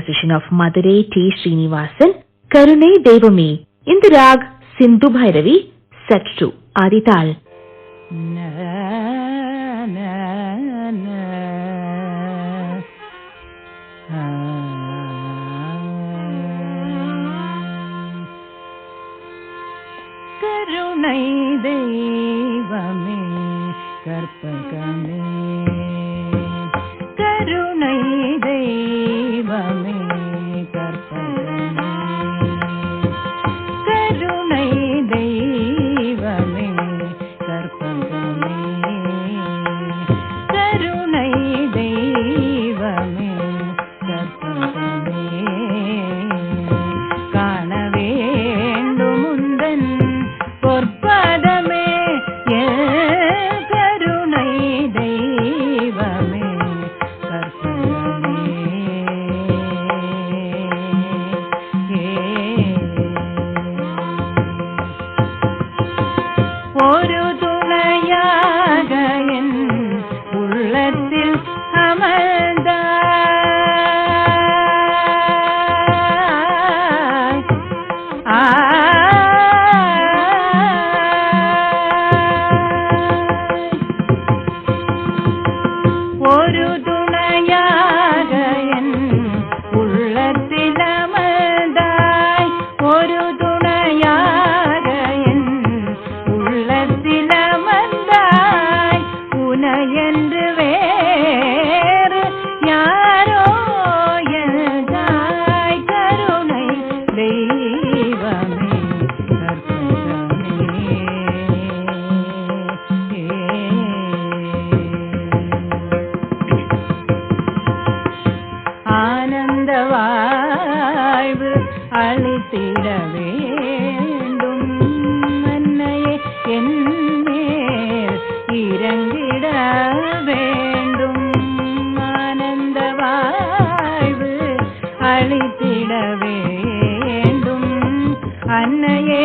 composition of Madurai T. Srinivasan, Karunai Devame, in the rag Sindhu Bhairavi, set to Adital. கருணை தெய்வமே கற்பகமே, கருணை தெய்வமே கற்பகமே, கருணை தெய்வமே கற்பகமே, கருணை தெய்வமே கற்பகமே, காண வேண்டும் உந்தன் பொற்பதமே கருணை தெய்வமே கற்பகமே. ஒரு துணையாக என் உள்ளத்தில் அமர்ந்தாய், ஒரு துணையாக என் உள்ளத்தில் அமர்ந்தாய், ஒரு துணையாக என் உள்ளத்தில் அமர்ந்தாய், உனையென்று வேறு யாரோ எழுதாய், கருணை தெய்வமே கற்பகமே. ஆனந்த வாழ்வு அளித்திட வேண்டும் மன்னையே, என் மேல் இறங்கிட வேண்டும், ஆனந்த வாழ்வு அளித்திட வேண்டும் அன்னையே,